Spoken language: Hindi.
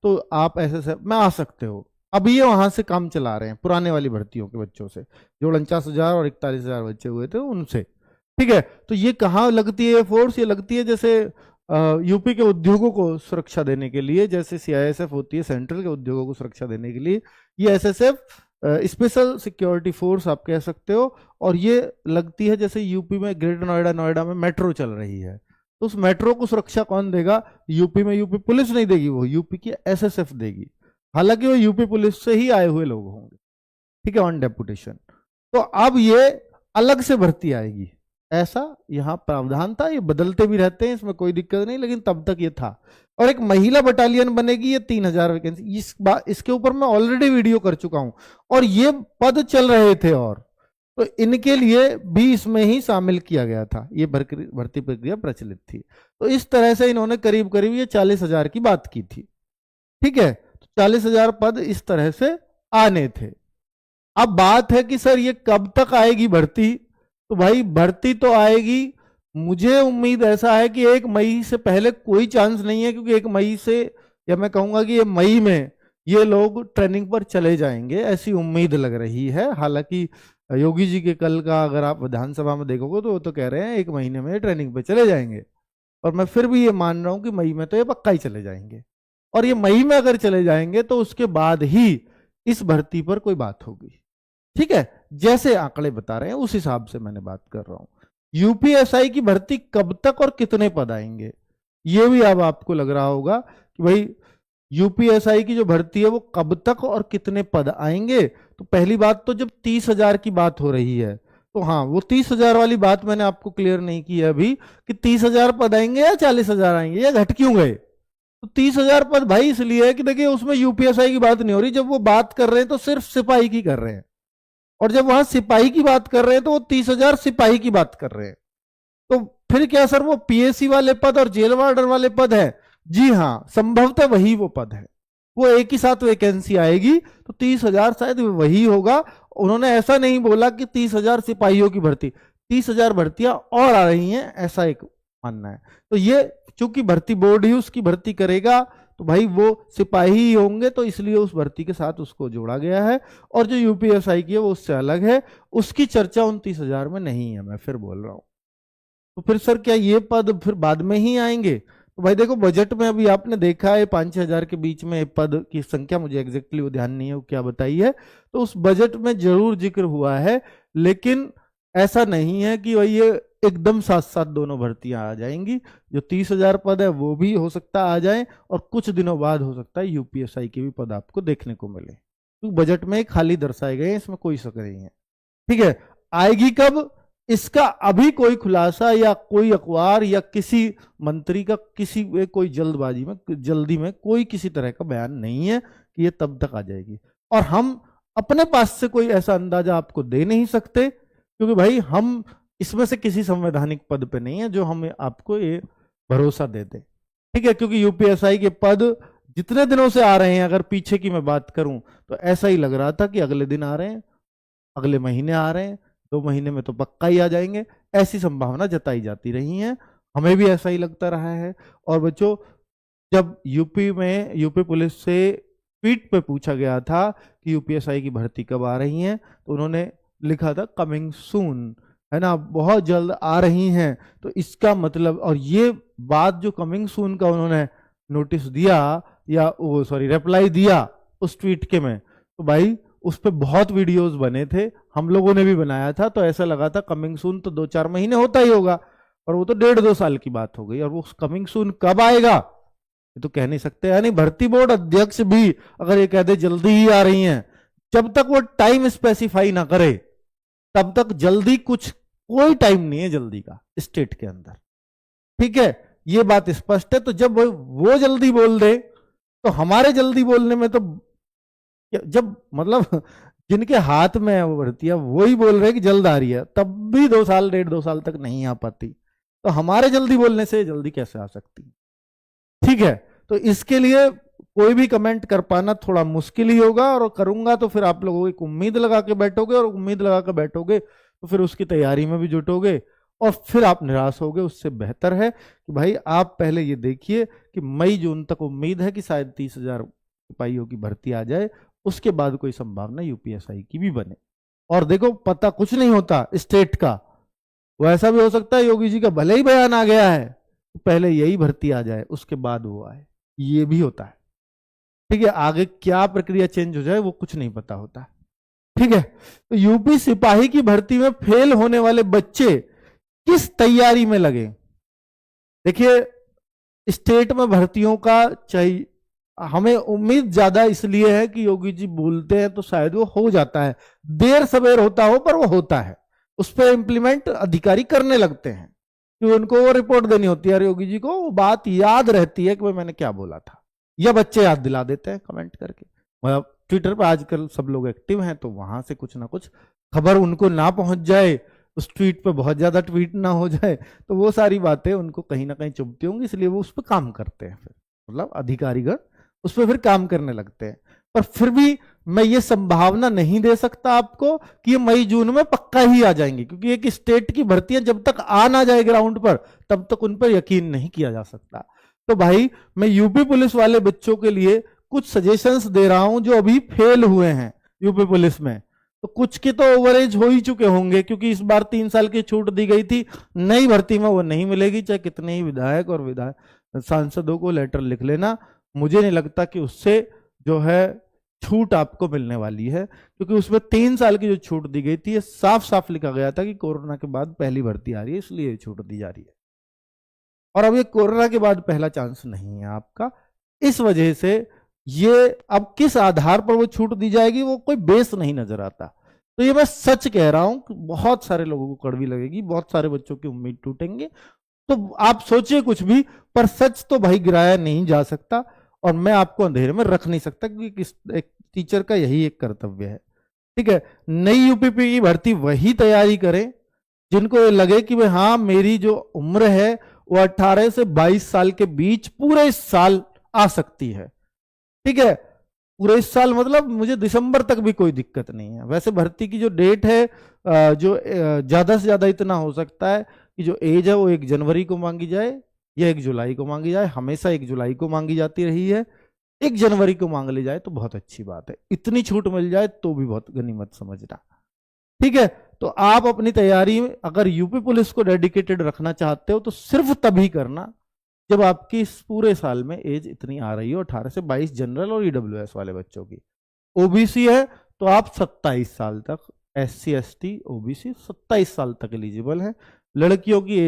तो आप एसएसएफ में आ सकते हो। अभी ये वहां से काम चला रहे हैं पुराने वाली भर्तियों के बच्चों से, जो 49,000 और 41,000 बच्चे हुए थे उनसे। ठीक है, तो ये कहाँ लगती है फोर्स? ये लगती है जैसे यूपी के उद्योगों को सुरक्षा देने के लिए, जैसे सीआईएसएफ होती है सेंट्रल के उद्योगों को सुरक्षा देने के लिए, ये एसएसएफ स्पेशल सिक्योरिटी फोर्स आप कह सकते हो। और ये लगती है जैसे यूपी में ग्रेटर नोएडा, नोएडा में मेट्रो चल रही है, तो उस मेट्रो को सुरक्षा कौन देगा? यूपी में यूपी पुलिस नहीं देगी, वो यूपी की एसएसएफ देगी। हालांकि वो यूपी पुलिस से ही आए हुए लोग होंगे, ठीक है, ऑन डेपुटेशन। तो अब ये अलग से भर्ती आएगी, ऐसा यहाँ प्रावधान था। ये बदलते भी रहते हैं, इसमें कोई दिक्कत नहीं, लेकिन तब तक ये था। और एक महिला बटालियन बनेगी, ये 3,000 वैकेंसी। इसके ऊपर मैं ऑलरेडी वीडियो कर चुका हूं, और ये पद चल रहे थे, और तो इनके लिए भी इसमें ही शामिल किया गया था। ये भर्ती प्रक्रिया प्रचलित थी। तो इस तरह से इन्होंने करीब करीब ये 40,000 की बात की थी। ठीक है, तो 40,000 पद इस तरह से आने थे। अब बात है कि सर ये कब तक आएगी भर्ती? तो भाई भर्ती तो आएगी, मुझे उम्मीद ऐसा है कि 1 मई से पहले कोई चांस नहीं है, क्योंकि 1 मई से, या मैं कहूंगा कि ये मई में ये लोग ट्रेनिंग पर चले जाएंगे, ऐसी उम्मीद लग रही है। हालांकि योगी जी के कल का अगर आप विधानसभा में देखोगे तो वो तो कह रहे हैं 1 महीने में ट्रेनिंग पे चले जाएंगे, और मैं फिर भी ये मान रहा हूं कि मई में तो ये पक्का ही चले जाएंगे। और ये मई में अगर चले जाएंगे तो उसके बाद ही इस भर्ती पर कोई बात होगी। ठीक है, जैसे आंकड़े बता रहे हैं उस हिसाब से मैंने बात कर रहा हूं। यूपीएसआई की भर्ती कब तक और कितने पद आएंगे, ये भी अब आपको लग रहा होगा कि भाई यूपीएसआई की जो भर्ती है वो कब तक और कितने पद आएंगे। तो पहली बात तो जब 30,000 की बात हो रही है, तो हाँ, वो 30,000 वाली बात मैंने आपको क्लियर नहीं की है अभी, कि 30,000 पद आएंगे या 40,000 आएंगे या घट क्यों गए। तो 30,000 पद भाई इसलिए है कि देखिए उसमें यूपीएसआई की बात नहीं हो रही। जब वो बात कर रहे हैं तो सिर्फ सिपाही की कर रहे हैं, और जब वहां सिपाही की बात कर रहे हैं तो वो 30,000 सिपाही की बात कर रहे हैं। तो फिर क्या सर वो पीएससी वाले पद और जेल वार्डन वाले पद है? जी हाँ, संभवतः वही वो पद है। वो एक ही साथ वैकेंसी आएगी, तो 30,000 शायद वही होगा। उन्होंने ऐसा नहीं बोला कि 30,000 सिपाहियों की भर्ती, 30,000 भर्तियां और आ रही हैं, ऐसा एक मानना है। तो ये चूंकि भर्ती बोर्ड ही उसकी भर्ती करेगा, तो भाई वो सिपाही ही होंगे, तो इसलिए उस भर्ती के साथ उसको जोड़ा गया है। और जो यूपीएसआई की है वो उससे अलग है, उसकी चर्चा 29,000 में नहीं है, मैं फिर बोल रहा हूं। तो फिर सर क्या ये पद फिर बाद में ही आएंगे? तो भाई देखो बजट में अभी आपने देखा है 5-6 हजार के बीच में पद की संख्या, मुझे एग्जैक्टली वो ध्यान नहीं है वो क्या बताई है, तो उस बजट में जरूर जिक्र हुआ है। लेकिन ऐसा नहीं है कि भाई ये एकदम साथ साथ दोनों भर्तियां आ जाएंगी। जो 30,000 पद है वो भी हो सकता आ जाए, और कुछ दिनों बाद हो सकता है यूपीएसआई के भी पद आपको देखने को मिले, क्योंकि बजट में खाली दर्शाए गए हैं, इसमें कोई शक नहीं है। ठीक है, आएगी कब इसका अभी कोई खुलासा या कोई अखबार या किसी मंत्री का किसी कोई जल्दबाजी में, जल्दी में कोई किसी तरह का बयान नहीं है कि ये तब तक आ जाएगी। और हम अपने पास से कोई ऐसा अंदाजा आपको दे नहीं सकते, क्योंकि भाई हम इसमें से किसी संवैधानिक पद पे नहीं है जो हमें आपको ये भरोसा दे दे। ठीक है, क्योंकि यूपीएसआई के पद जितने दिनों से आ रहे हैं, अगर पीछे की मैं बात करूं तो ऐसा ही लग रहा था कि अगले दिन आ रहे हैं, अगले महीने आ रहे हैं, 2 महीने में तो पक्का ही आ जाएंगे, ऐसी संभावना जताई जाती रही है। हमें भी ऐसा ही लगता रहा है। और बच्चों, जब यूपी पुलिस से ट्वीट पे पूछा गया था कि यूपीएसआई की भर्ती कब आ रही है, तो उन्होंने लिखा था कमिंग सून, है ना, बहुत जल्द आ रही हैं। तो इसका मतलब, और ये बात जो कमिंग सून का उन्होंने नोटिस दिया या वो सॉरी रिप्लाई दिया उस ट्वीट के में, तो भाई उस पर बहुत वीडियोस बने थे, हम लोगों ने भी बनाया था। तो ऐसा लगा था कमिंग सून तो 2-4 महीने होता ही होगा, और वो तो 1.5-2 साल की बात हो गई। और वो कमिंग सून कब आएगा ये तो कह नहीं सकते। यानी भर्ती बोर्ड अध्यक्ष भी अगर ये कहते जल्दी ही आ रही हैं, जब तक वो टाइम स्पेसिफाई ना करे तब तक जल्दी कोई टाइम नहीं है जल्दी का स्टेट के अंदर। ठीक है, ये बात स्पष्ट है। तो जब वो जल्दी बोल दे तो हमारे जल्दी बोलने में तो, जब मतलब जिनके हाथ में है वो भर्तियां वो ही बोल रहे हैं कि जल्द आ रही है, तब भी 2 साल 1.5-2 साल तक नहीं आ पाती, तो हमारे जल्दी बोलने से जल्दी कैसे आ सकती? ठीक है, तो इसके लिए कोई भी कमेंट कर पाना थोड़ा मुश्किल ही होगा, और करूंगा तो फिर आप लोगों को एक उम्मीद लगा के बैठोगे, और उम्मीद लगा के बैठोगे तो फिर उसकी तैयारी में भी जुटोगे, और फिर आप निराश होगे। उससे बेहतर है कि भाई आप पहले ये देखिए कि मई जून तक उम्मीद है कि शायद 30,000 सिपाहियों की भर्ती आ जाए, उसके बाद कोई संभावना यूपीएसआई की भी बने। और देखो पता कुछ नहीं होता स्टेट का, वो ऐसा भी हो सकता है योगी जी का भले ही बयान आ गया है तो पहले यही भर्ती आ जाए उसके बाद वो आए, ये भी होता है। ठीक है, आगे क्या प्रक्रिया चेंज हो जाए वो कुछ नहीं पता होता। ठीक है, तो यूपी सिपाही की भर्ती में फेल होने वाले बच्चे किस तैयारी में लगे। देखिए स्टेट में भर्तियों का चाहिए, हमें उम्मीद ज्यादा इसलिए है कि योगी जी बोलते हैं तो शायद वो हो जाता है, देर सवेर होता हो पर वो होता है, उस पर इंप्लीमेंट अधिकारी करने लगते हैं कि उनको वो रिपोर्ट देनी होती है, योगी जी को वो बात याद रहती है कि भाई मैंने क्या बोला था, या बच्चे याद दिला देते हैं कमेंट करके। मतलब ट्विटर पर आजकल सब लोग एक्टिव हैं तो वहां से कुछ ना कुछ खबर उनको ना पहुंच जाए, उस ट्वीट पे बहुत ज्यादा ट्वीट ना हो जाए, तो वो सारी बातें उनको कहीं ना कहीं चुभती होंगी, इसलिए वो उस पर काम करते हैं। फिर मतलब अधिकारीगण उस पर फिर काम करने लगते हैं। पर फिर भी मैं ये संभावना नहीं दे सकता आपको कि ये मई जून में पक्का ही आ जाएंगे, क्योंकि एक स्टेट की भर्तियां जब तक आ ना जाए ग्राउंड पर तब तक उन पर यकीन नहीं किया जा सकता। तो भाई मैं यूपी पुलिस वाले बच्चों के लिए कुछ सजेशंस दे रहा हूं जो अभी फेल हुए हैं यूपी पुलिस में। तो कुछ के तो ओवरेज हो ही चुके होंगे, क्योंकि इस बार 3 साल की छूट दी गई थी, नई भर्ती में वो नहीं मिलेगी, चाहे कितने ही विधायक और विधायक सांसदों को लेटर लिख लेना, मुझे नहीं लगता कि उससे जो है छूट आपको मिलने वाली है। क्योंकि उसमें 3 साल की जो छूट दी गई थी, साफ साफ लिखा गया था कि कोरोना के बाद पहली भर्ती आ रही है, इसलिए छूट दी जा रही है। और अब ये कोरोना के बाद पहला चांस नहीं है आपका, इस वजह से ये अब किस आधार पर वो छूट दी जाएगी वो कोई बेस नहीं नजर आता। तो ये मैं सच कह रहा हूं कि बहुत सारे लोगों को कड़वी लगेगी, बहुत सारे बच्चों की उम्मीद टूटेंगे, तो आप सोचिए कुछ भी, पर सच तो भाई गिराया नहीं जा सकता और मैं आपको अंधेरे में रख नहीं सकता, क्योंकि एक टीचर का यही एक कर्तव्य है। ठीक है, नई यूपीपी की भर्ती वही तैयारी करें जिनको ये लगे कि भाई हाँ मेरी जो उम्र है वो 18 से 22 साल के बीच पूरे साल आ सकती है। ठीक है, पूरे इस साल मतलब मुझे दिसंबर तक भी कोई दिक्कत नहीं है। वैसे भर्ती की जो डेट है जो ज्यादा से ज्यादा इतना हो सकता है कि जो एज है वो 1 जनवरी को मांगी जाए या 1 जुलाई को मांगी जाए, हमेशा 1 जुलाई को मांगी जाती रही है, 1 जनवरी को मांग ली जाए तो बहुत अच्छी बात है, इतनी छूट मिल जाए तो भी बहुत गनीमत समझना। ठीक है, तो आप अपनी तैयारी में अगर यूपी पुलिस को डेडिकेटेड रखना चाहते हो तो सिर्फ तभी करना जब आपकी इस पूरे साल में एज इतनी आ रही हो, 18 से 22 जनरल और ईडब्ल्यूएस वाले बच्चों की। ओबीसी है तो आप 27 साल तक, SC ST OBC 27 साल तक एलिजिबल है। लड़कियों की